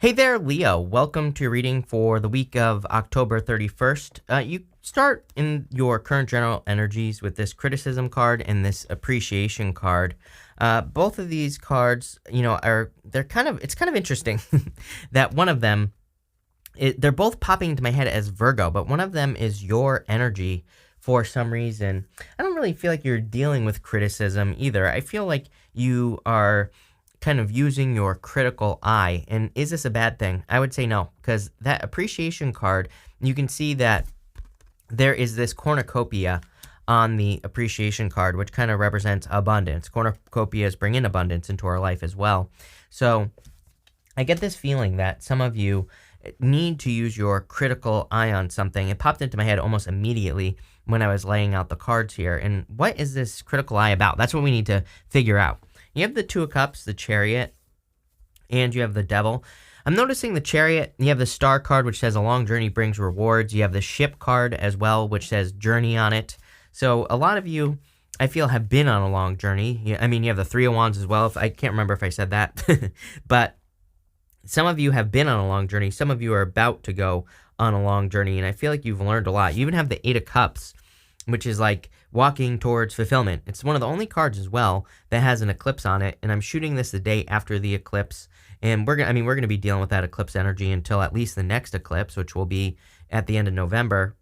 Hey there, Leo. Welcome to your reading for the week of October 31st. You start in your current general energies with this criticism card and this appreciation card. Both of these cards, it's kind of interesting that one of them, they're both popping into my head as Virgo, but one of them is your energy for some reason. I don't really feel like you're dealing with criticism either. I feel like you are kind of using your critical eye. And is this a bad thing? I would say no, because that appreciation card, you can see that there is this cornucopia on the appreciation card, which kind of represents abundance. Cornucopias bring in abundance into our life as well. So I get this feeling that some of you need to use your critical eye on something. It popped into my head almost immediately when I was laying out the cards here. And what is this critical eye about? That's what we need to figure out. You have the Two of Cups, the Chariot, and you have the Devil. I'm noticing the Chariot, you have the Star card, which says a long journey brings rewards. You have the Ship card as well, which says journey on it. So a lot of you, I feel, have been on a long journey. You have the Three of Wands as well. I can't remember if I said that. But some of you have been on a long journey. Some of you are about to go on a long journey, and I feel like you've learned a lot. You even have the Eight of Cups, which is like walking towards fulfillment. It's one of the only cards as well that has an eclipse on it, and I'm shooting this the day after the eclipse, and we're gonna be dealing with that eclipse energy until at least the next eclipse, which will be at the end of November.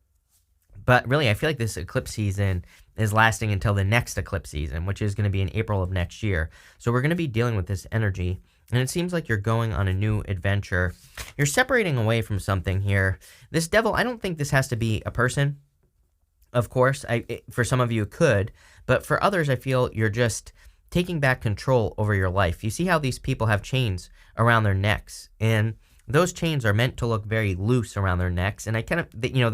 But really, I feel like this eclipse season is lasting until the next eclipse season, which is going to be in April of next year. So we're going to be dealing with this energy, and it seems like you're going on a new adventure. You're separating away from something here. This Devil, I don't think this has to be a person. Of course, for some of you it could, but for others, I feel you're just taking back control over your life. You see how these people have chains around their necks, and those chains are meant to look very loose around their necks, and they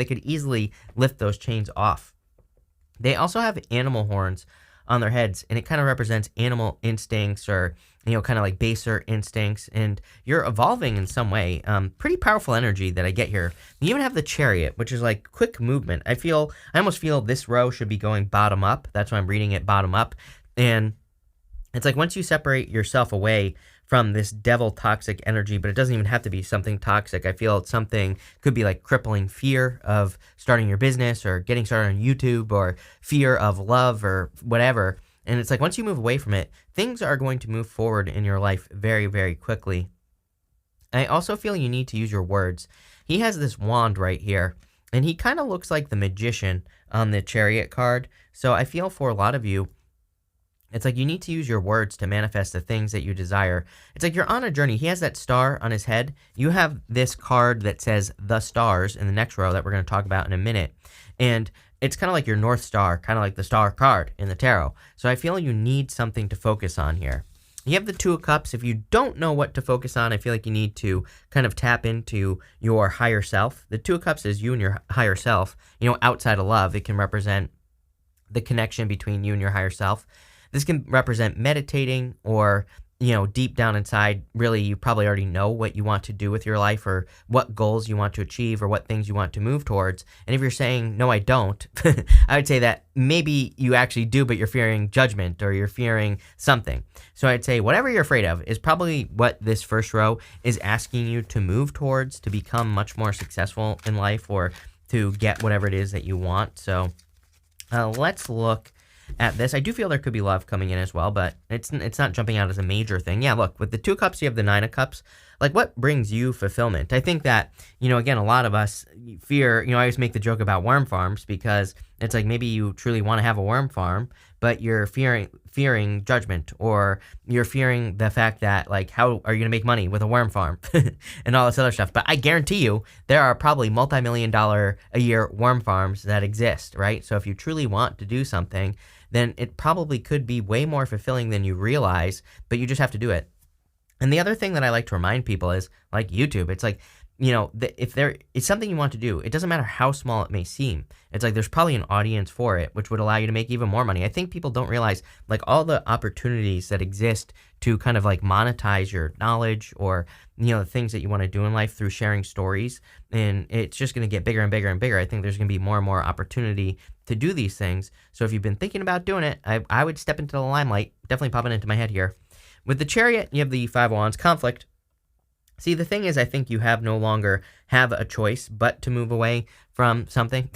could easily lift those chains off. They also have animal horns on their heads, and it kind of represents animal instincts or, kind of like baser instincts, and you're evolving in some way. Pretty powerful energy that I get here. You even have the Chariot, which is like quick movement. I almost feel this row should be going bottom up. That's why I'm reading it bottom up. And it's like once you separate yourself away from this devil toxic energy, but it doesn't even have to be something toxic. I feel something could be like crippling fear of starting your business or getting started on YouTube, or fear of love or whatever. And it's like once you move away from it, things are going to move forward in your life very, very quickly. I also feel you need to use your words. He has this wand right here, and he kind of looks like the magician on the Chariot card. So I feel for a lot of you, it's like you need to use your words to manifest the things that you desire. It's like you're on a journey. He has that star on his head. You have this card that says the stars in the next row that we're going to talk about in a minute. And it's kind of like your North Star, kind of like the star card in the tarot. So I feel you need something to focus on here. You have the Two of Cups. If you don't know what to focus on, I feel like you need to kind of tap into your higher self. The Two of Cups is you and your higher self. Outside of love, it can represent the connection between you and your higher self. This can represent meditating or, deep down inside, really, you probably already know what you want to do with your life or what goals you want to achieve or what things you want to move towards. And if you're saying, no, I don't, I would say that maybe you actually do, but you're fearing judgment or you're fearing something. So I'd say whatever you're afraid of is probably what this first row is asking you to move towards to become much more successful in life or to get whatever it is that you want. So let's look at this. I do feel there could be love coming in as well, but it's not jumping out as a major thing. Yeah, look, with the Two of Cups, you have the Nine of Cups. Like, what brings you fulfillment? I think that, again, a lot of us fear, I always make the joke about worm farms because it's like maybe you truly want to have a worm farm, but you're fearing judgment, or you're fearing the fact that, like, how are you going to make money with a worm farm and all this other stuff. But I guarantee you there are probably multi-million-dollar a year worm farms that exist, right? So if you truly want to do something, then it probably could be way more fulfilling than you realize, but you just have to do it. And the other thing that I like to remind people is, like YouTube, it's like, if there is something you want to do, it doesn't matter how small it may seem. It's like there's probably an audience for it, which would allow you to make even more money. I think people don't realize, like, all the opportunities that exist to kind of like monetize your knowledge or, the things that you want to do in life through sharing stories. And it's just going to get bigger and bigger and bigger. I think there's going to be more and more opportunity to do these things. So if you've been thinking about doing it, I would step into the limelight. Definitely popping into my head here. With the Chariot, you have the Five of Wands, conflict. See, the thing is, I think you have no longer have a choice but to move away from something.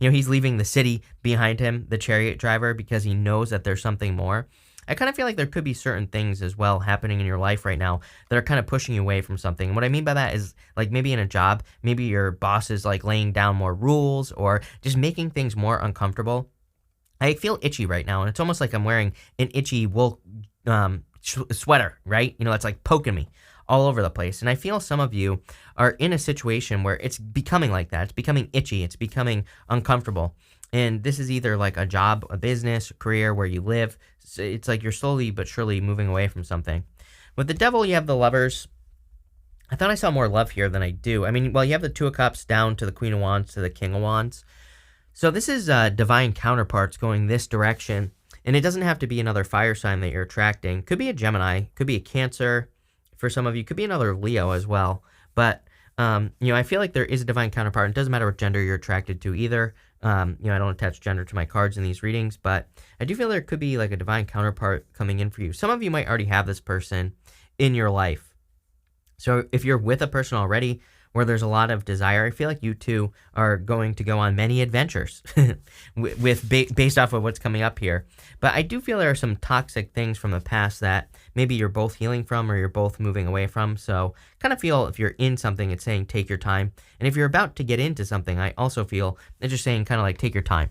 He's leaving the city behind him, the chariot driver, because he knows that there's something more. I kind of feel like there could be certain things as well happening in your life right now that are kind of pushing you away from something. And what I mean by that is like maybe in a job, maybe your boss is like laying down more rules or just making things more uncomfortable. I feel itchy right now, and it's almost like I'm wearing an itchy wool sweater, right? It's like poking me all over the place. And I feel some of you are in a situation where it's becoming like that. It's becoming itchy. It's becoming uncomfortable. And this is either like a job, a business, a career, where you live. So it's like you're slowly but surely moving away from something. With the Devil, you have the Lovers. I thought I saw more love here than I do. I mean, well, you have the Two of Cups down to the Queen of Wands to the King of Wands. So this is divine counterparts going this direction. And it doesn't have to be another fire sign that you're attracting. Could be a Gemini. Could be a Cancer. For some of you, could be another Leo as well. But, I feel like there is a divine counterpart. It doesn't matter what gender you're attracted to either. I don't attach gender to my cards in these readings, but I do feel there could be like a divine counterpart coming in for you. Some of you might already have this person in your life. So if you're with a person already where there's a lot of desire, I feel like you two are going to go on many adventures based off of what's coming up here. But I do feel there are some toxic things from the past that maybe you're both healing from or you're both moving away from. So kind of feel if you're in something, it's saying take your time. And if you're about to get into something, I also feel it's just saying kind of like take your time.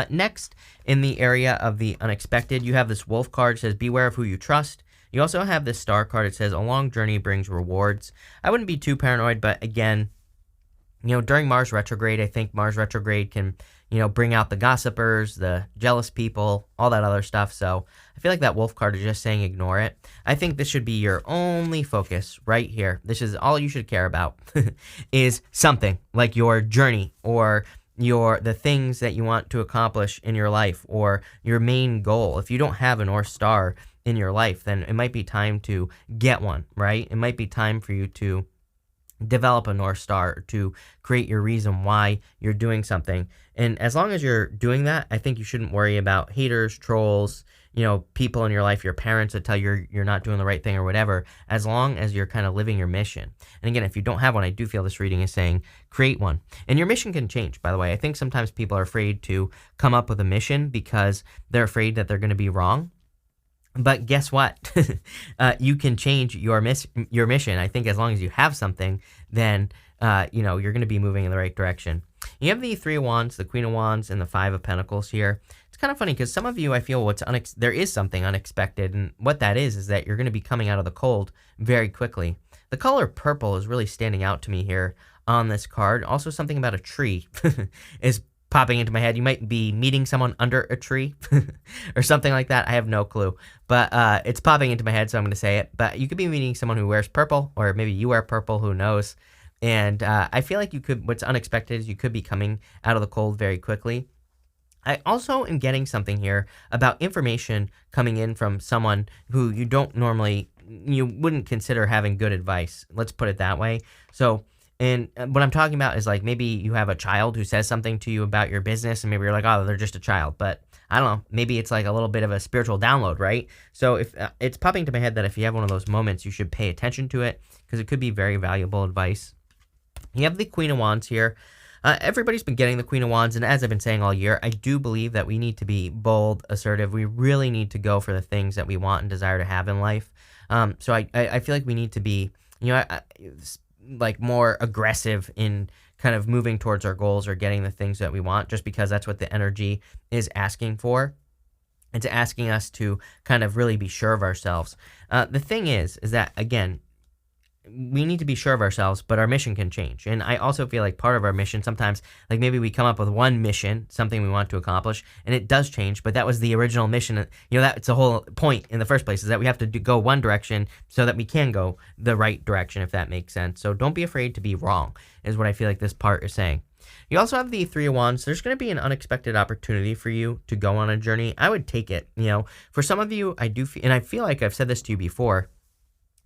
Next, in the area of the unexpected, you have this Wolf card. It says beware of who you trust. You also have this Star card. It says a long journey brings rewards. I wouldn't be too paranoid, but again, during Mars retrograde, I think Mars retrograde can, bring out the gossipers, the jealous people, all that other stuff. So I feel like that Wolf card is just saying ignore it. I think this should be your only focus right here. This is all you should care about is something like your journey or the things that you want to accomplish in your life or your main goal. If you don't have a North Star in your life, then it might be time to get one, right? It might be time for you to develop a North Star, to create your reason why you're doing something. And as long as you're doing that, I think you shouldn't worry about haters, trolls, people in your life, your parents that tell you you're not doing the right thing or whatever, as long as you're kind of living your mission. And again, if you don't have one, I do feel this reading is saying create one. And your mission can change, by the way. I think sometimes people are afraid to come up with a mission because they're afraid that they're going to be wrong. But guess what? You can change your mission. I think as long as you have something, then you're going to be moving in the right direction. You have the Three of Wands, the Queen of Wands, and the Five of Pentacles here. It's kind of funny because some of you, I feel there is something unexpected, and what that is that you're going to be coming out of the cold very quickly. The color purple is really standing out to me here on this card. Also, something about a tree is popping into my head. You might be meeting someone under a tree or something like that. I have no clue, but it's popping into my head, so I'm going to say it. But you could be meeting someone who wears purple, or maybe you wear purple, who knows? And I feel like what's unexpected is you could be coming out of the cold very quickly. I also am getting something here about information coming in from someone who you wouldn't consider having good advice. Let's put it that way. So, and what I'm talking about is like maybe you have a child who says something to you about your business, and maybe you're like, oh, they're just a child. But I don't know, maybe it's like a little bit of a spiritual download, right? So if it's popping to my head that if you have one of those moments, you should pay attention to it because it could be very valuable advice. You have the Queen of Wands here. Everybody's been getting the Queen of Wands, and as I've been saying all year, I do believe that we need to be bold, assertive. We really need to go for the things that we want and desire to have in life. So I feel like we need to be, like more aggressive in kind of moving towards our goals or getting the things that we want, just because that's what the energy is asking for. It's asking us to kind of really be sure of ourselves. The thing is that, again, we need to be sure of ourselves, but our mission can change. And I also feel like part of our mission sometimes, like maybe we come up with one mission, something we want to accomplish, and it does change, but that was the original mission. That's the whole point in the first place, is that we have to go one direction so that we can go the right direction, if that makes sense. So don't be afraid to be wrong, is what I feel like this part is saying. You also have the Three of Wands. There's going to be an unexpected opportunity for you to go on a journey. I would take it. For some of you, and I feel like I've said this to you before,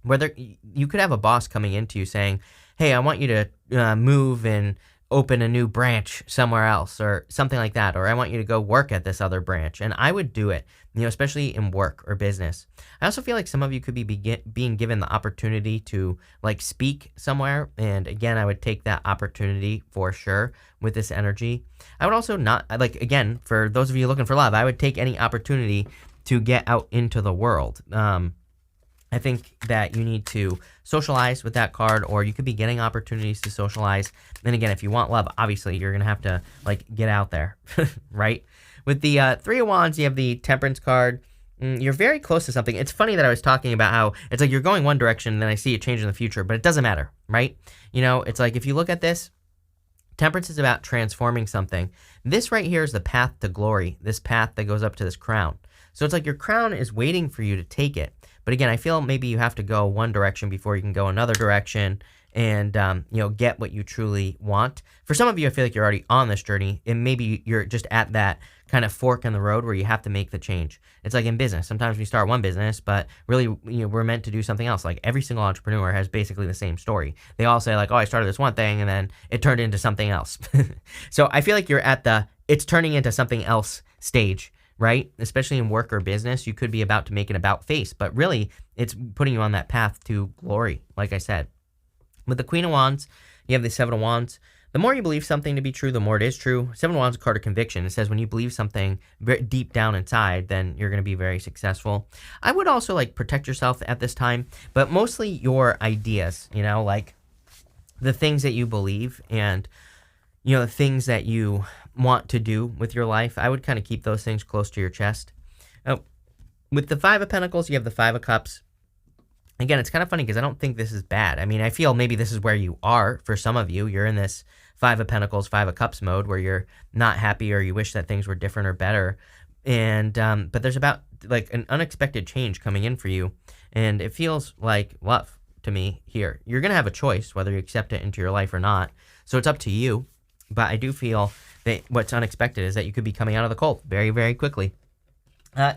whether you could have a boss coming into you saying, hey, I want you to move and open a new branch somewhere else or something like that, or I want you to go work at this other branch. And I would do it, especially in work or business. I also feel like some of you could be being given the opportunity to like speak somewhere. And again, I would take that opportunity for sure with this energy. I would also not like, again, for those of you looking for love, I would take any opportunity to get out into the world. I think that you need to socialize with that card, or you could be getting opportunities to socialize. Then again, if you want love, obviously you're going to have to like get out there, right? With the Three of Wands, you have the Temperance card. You're very close to something. It's funny that I was talking about how it's like you're going one direction and then I see it change in the future, but it doesn't matter, right? It's like if you look at this, Temperance is about transforming something. This right here is the path to glory, this path that goes up to this crown. So it's like your crown is waiting for you to take it. But again, I feel maybe you have to go one direction before you can go another direction and, get what you truly want. For some of you, I feel like you're already on this journey and maybe you're just at that kind of fork in the road where you have to make the change. It's like in business. Sometimes we start one business, but really, we're meant to do something else. Like every single entrepreneur has basically the same story. They all say like, oh, I started this one thing and then it turned into something else. So I feel like you're at the, it's turning into something else stage, right? Especially in work or business, you could be about to make an about face, but really it's putting you on that path to glory, like I said. With the Queen of Wands, you have the Seven of Wands. The more you believe something to be true, the more it is true. Seven of Wands is a card of conviction. It says when you believe something very deep down inside, then you're going to be very successful. I would also like protect yourself at this time, but mostly your ideas, like the things that you believe and, the things that you want to do with your life. I would kind of keep those things close to your chest. With the Five of Pentacles, you have the Five of Cups. Again, it's kind of funny because I don't think this is bad. I mean, I feel maybe this is where you are for some of you. You're in this Five of Pentacles, Five of Cups mode where you're not happy or you wish that things were different or better. And but there's about like an unexpected change coming in for you. And it feels like love to me here. You're going to have a choice whether you accept it into your life or not. So it's up to you. But I do feel that what's unexpected is that you could be coming out of the cold very, very quickly.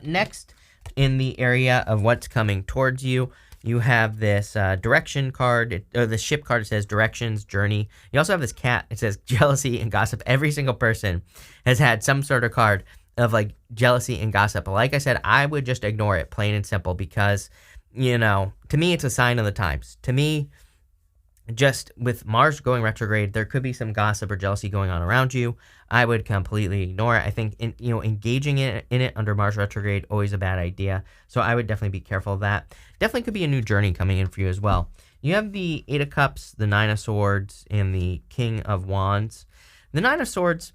Next, in the area of what's coming towards you, you have this direction card, or the ship card. It says directions, journey. You also have this cat. It says jealousy and gossip. Every single person has had some sort of card of like jealousy and gossip. But like I said, I would just ignore it, plain and simple, because, to me, it's a sign of the times. To me, just with Mars going retrograde, there could be some gossip or jealousy going on around you. I would completely ignore it. I think, engaging in it under Mars retrograde, always a bad idea. So I would definitely be careful of that. Definitely could be a new journey coming in for you as well. You have the Eight of Cups, the Nine of Swords, and the King of Wands. The Nine of Swords,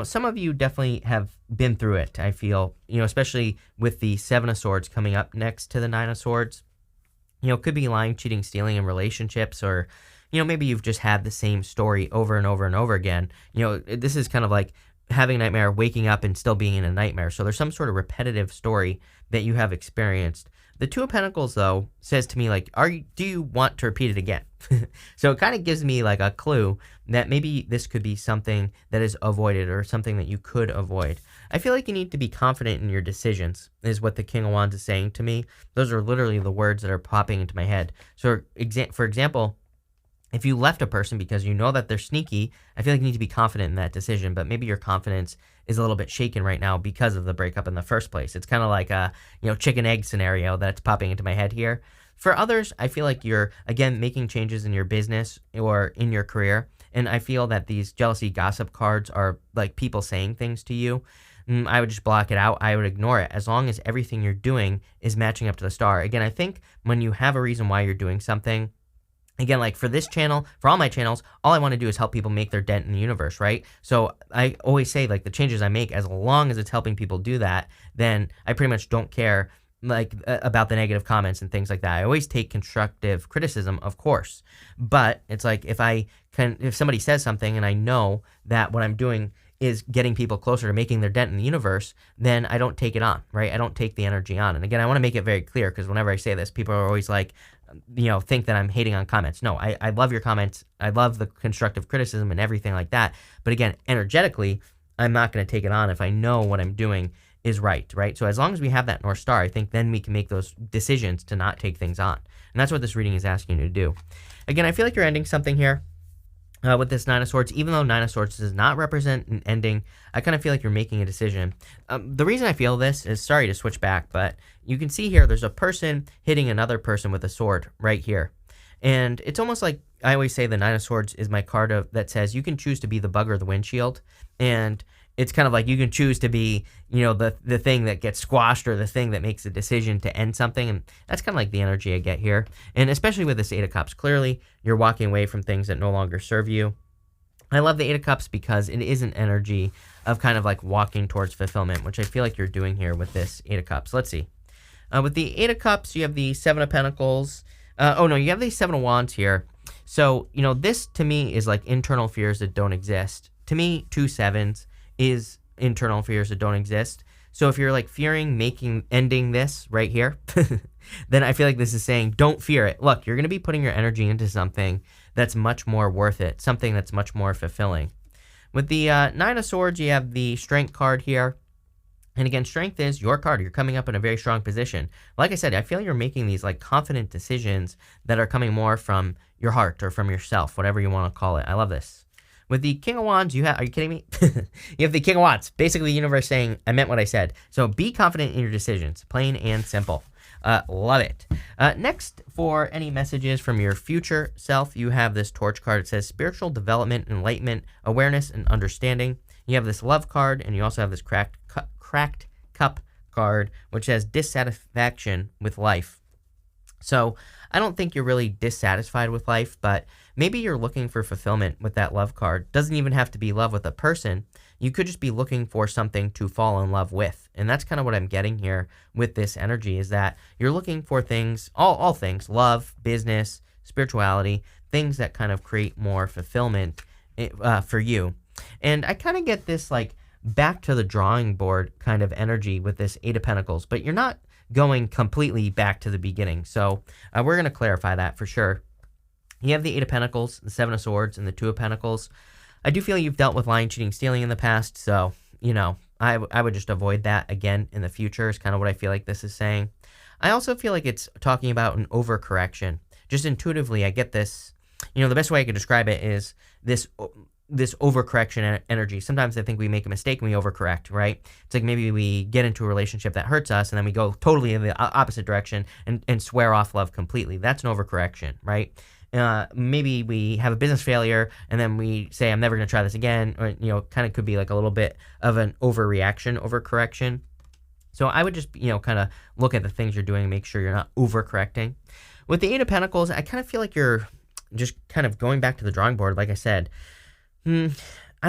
some of you definitely have been through it, I feel, especially with the Seven of Swords coming up next to the Nine of Swords. Could be lying, cheating, stealing in relationships, or maybe you've just had the same story over and over and over again. This is kind of like having a nightmare, waking up and still being in a nightmare. So there's some sort of repetitive story that you have experienced. The Two of Pentacles, though, says to me, like, do you want to repeat it again? So it kind of gives me like a clue that maybe this could be something that is avoided or something that you could avoid. I feel like you need to be confident in your decisions, is what the King of Wands is saying to me. Those are literally the words that are popping into my head. So for example, if you left a person because you know that they're sneaky, I feel like you need to be confident in that decision, but maybe your confidence is a little bit shaken right now because of the breakup in the first place. It's kind of like a, chicken egg scenario that's popping into my head here. For others, I feel like you're, again, making changes in your business or in your career, and I feel that these jealousy gossip cards are like people saying things to you. I would just block it out. I would ignore it as long as everything you're doing is matching up to the star. Again, I think when you have a reason why you're doing something, again, like for this channel, for all my channels, all I want to do is help people make their dent in the universe, right? So I always say, like, the changes I make, as long as it's helping people do that, then I pretty much don't care, like, about the negative comments and things like that. I always take constructive criticism, of course. But it's like if somebody says something and I know that what I'm doing is getting people closer to making their dent in the universe, then I don't take it on, right? I don't take the energy on. And again, I want to make it very clear, because whenever I say this, people are always like, think that I'm hating on comments. No, I love your comments. I love the constructive criticism and everything like that. But again, energetically, I'm not going to take it on if I know what I'm doing is right? So as long as we have that North Star, I think then we can make those decisions to not take things on. And that's what this reading is asking you to do. Again, I feel like you're ending something here. with this Nine of Swords, even though Nine of Swords does not represent an ending, I kind of feel like you're making a decision. The reason I feel this is, sorry to switch back, but you can see here there's a person hitting another person with a sword right here. And it's almost like, I always say the Nine of Swords is my card that says you can choose to be the bug or the windshield. And it's kind of like you can choose to be, the thing that gets squashed or the thing that makes a decision to end something. And that's kind of like the energy I get here. And especially with this Eight of Cups, clearly you're walking away from things that no longer serve you. I love the Eight of Cups because it is an energy of kind of like walking towards fulfillment, which I feel like you're doing here with this Eight of Cups. Let's see. With the Eight of Cups, you have the Seven of Pentacles. You have the Seven of Wands here. So, this to me is like internal fears that don't exist. To me, 2 sevens is internal fears that don't exist. So if you're like fearing ending this right here, then I feel like this is saying, don't fear it. Look, you're going to be putting your energy into something that's much more worth it, something that's much more fulfilling. With the Nine of Swords, you have the Strength card here. And again, Strength is your card. You're coming up in a very strong position. Like I said, I feel you're making these like confident decisions that are coming more from your heart or from yourself, whatever you want to call it. I love this. With the King of Wands, are you kidding me? You have the King of Wands. Basically, the universe saying, I meant what I said. So be confident in your decisions. Plain and simple. Love it. Next, for any messages from your future self, you have this Torch card. It says spiritual development, enlightenment, awareness, and understanding. You have this Love card, and you also have this Cracked Cup card, which says dissatisfaction with life. So I don't think you're really dissatisfied with life, but maybe you're looking for fulfillment with that Love card. Doesn't even have to be love with a person. You could just be looking for something to fall in love with. And that's kind of what I'm getting here with this energy, is that you're looking for things, all things, love, business, spirituality, things that kind of create more fulfillment for you. And I kind of get this like back to the drawing board kind of energy with this Eight of Pentacles, but you're not going completely back to the beginning. So we're going to clarify that for sure. You have the Eight of Pentacles, the Seven of Swords, and the Two of Pentacles. I do feel you've dealt with lying, cheating, stealing in the past, so, I would just avoid that again in the future is kind of what I feel like this is saying. I also feel like it's talking about an overcorrection. Just intuitively, I get this, the best way I could describe it is this overcorrection energy. Sometimes I think we make a mistake and we overcorrect, right? It's like maybe we get into a relationship that hurts us and then we go totally in the opposite direction and swear off love completely. That's an overcorrection, right? Maybe we have a business failure and then we say, I'm never going to try this again. Or, kind of could be like a little bit of an overcorrection. So I would just, kind of look at the things you're doing and make sure you're not overcorrecting. With the Eight of Pentacles, I kind of feel like you're just kind of going back to the drawing board. Like I said, I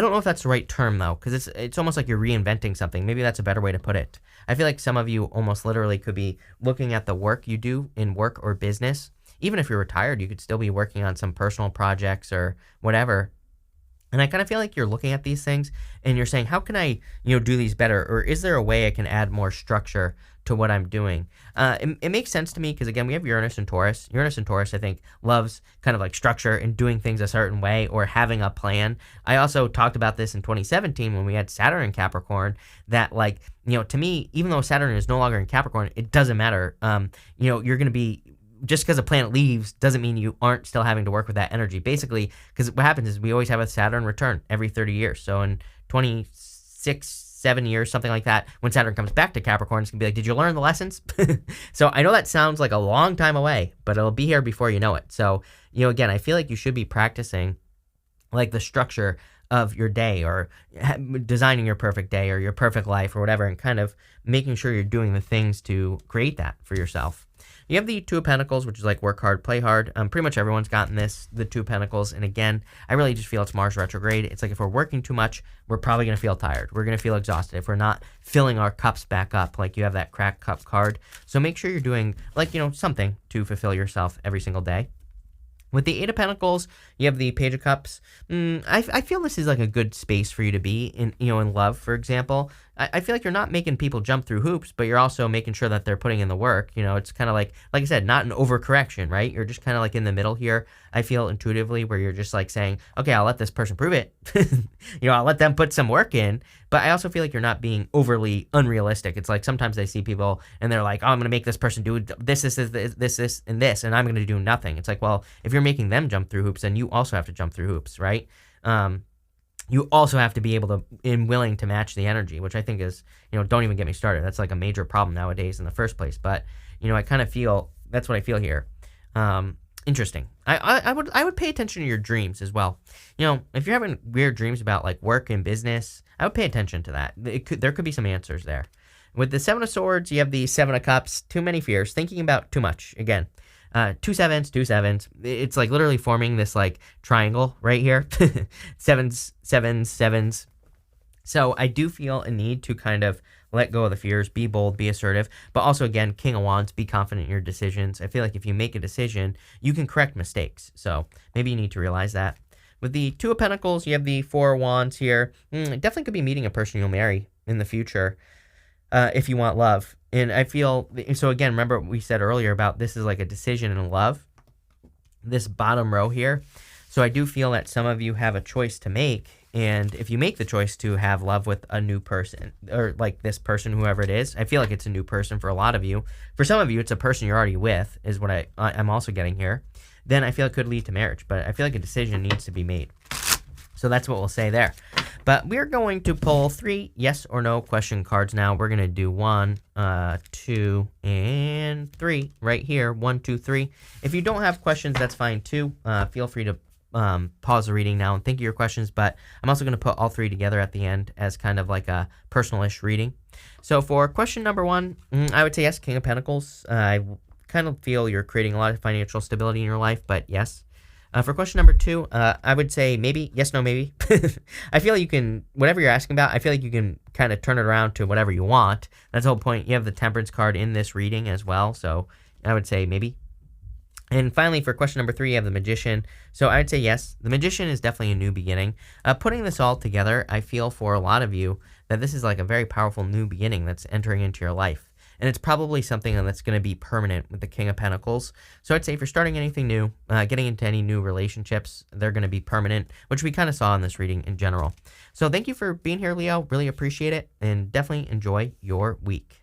don't know if that's the right term, though, because it's almost like you're reinventing something. Maybe that's a better way to put it. I feel like some of you almost literally could be looking at the work you do in work or business. Even if you're retired, you could still be working on some personal projects or whatever. And I kind of feel like you're looking at these things and you're saying, how can I, do these better? Or is there a way I can add more structure to what I'm doing? It makes sense to me because, again, we have Uranus and Taurus. Uranus and Taurus, I think, loves kind of like structure and doing things a certain way or having a plan. I also talked about this in 2017 when we had Saturn in Capricorn, that like, to me, even though Saturn is no longer in Capricorn, it doesn't matter. You're going to be, just because a planet leaves doesn't mean you aren't still having to work with that energy. Basically, because what happens is we always have a Saturn return every 30 years. So in 7 years, something like that, when Saturn comes back to Capricorn, it's going to be like, did you learn the lessons? So I know that sounds like a long time away, but it'll be here before you know it. So, again, I feel like you should be practicing like the structure of your day or designing your perfect day or your perfect life or whatever, and kind of making sure you're doing the things to create that for yourself. You have the Two of Pentacles, which is like work hard, play hard. Pretty much everyone's gotten this, the Two of Pentacles. And again, I really just feel it's Mars retrograde. It's like if we're working too much, we're probably going to feel tired. We're going to feel exhausted if we're not filling our cups back up, like you have that cracked cup card. So make sure you're doing like, something to fulfill yourself every single day. With the Eight of Pentacles, you have the Page of Cups. I feel this is like a good space for you to be in, in love, for example. I feel like you're not making people jump through hoops, but you're also making sure that they're putting in the work. It's kind of like I said, not an overcorrection, right? You're just kind of like in the middle here. I feel intuitively where you're just like saying, okay, I'll let this person prove it. I'll let them put some work in. But I also feel like you're not being overly unrealistic. It's like sometimes I see people and they're like, oh, I'm going to make this person do this, and this, and I'm going to do nothing. It's like, well, if you're making them jump through hoops, then you also have to jump through hoops, right? You also have to be able to and willing to match the energy, which I think is, don't even get me started. That's like a major problem nowadays in the first place. But, I kind of feel, that's what I feel here. Interesting. I would pay attention to your dreams as well. If you're having weird dreams about like work and business, I would pay attention to that. There could be some answers there. With the Seven of Swords, you have the Seven of Cups, too many fears, thinking about too much. Again, two sevens. It's like literally forming this like triangle right here. Sevens. So I do feel a need to kind of let go of the fears, be bold, be assertive, but also again, King of Wands, be confident in your decisions. I feel like if you make a decision, you can correct mistakes. So maybe you need to realize that. With the Two of Pentacles, you have the Four of Wands here. Definitely could be meeting a person you'll marry in the future. If you want love. And I feel, so again, remember what we said earlier about this is like a decision in love, this bottom row here. So I do feel that some of you have a choice to make. And if you make the choice to have love with a new person, or like this person, whoever it is, I feel like it's a new person for a lot of you. For some of you, it's a person you're already with, is what I'm also getting here. Then I feel it could lead to marriage. But I feel like a decision needs to be made. So that's what we'll say there. But we're going to pull 3 yes or no question cards now. We're going to do 1, 2, and 3 right here. 1, 2, 3. If you don't have questions, that's fine too. Feel free to pause the reading now and think of your questions. But I'm also going to put all 3 together at the end as kind of like a personalish reading. So for question number 1, I would say yes, King of Pentacles. I kind of feel you're creating a lot of financial stability in your life, but yes. For question number 2, I would say maybe, yes, no, maybe. I feel like you can, whatever you're asking about, I feel like you can kind of turn it around to whatever you want. That's the whole point. You have the Temperance card in this reading as well, so I would say maybe. And finally, for question number 3, you have the Magician. So I would say yes, the Magician is definitely a new beginning. Putting this all together, I feel for a lot of you that this is like a very powerful new beginning that's entering into your life. And it's probably something that's going to be permanent with the King of Pentacles. So I'd say if you're starting anything new, getting into any new relationships, they're going to be permanent, which we kind of saw in this reading in general. So thank you for being here, Leo. Really appreciate it. And definitely enjoy your week.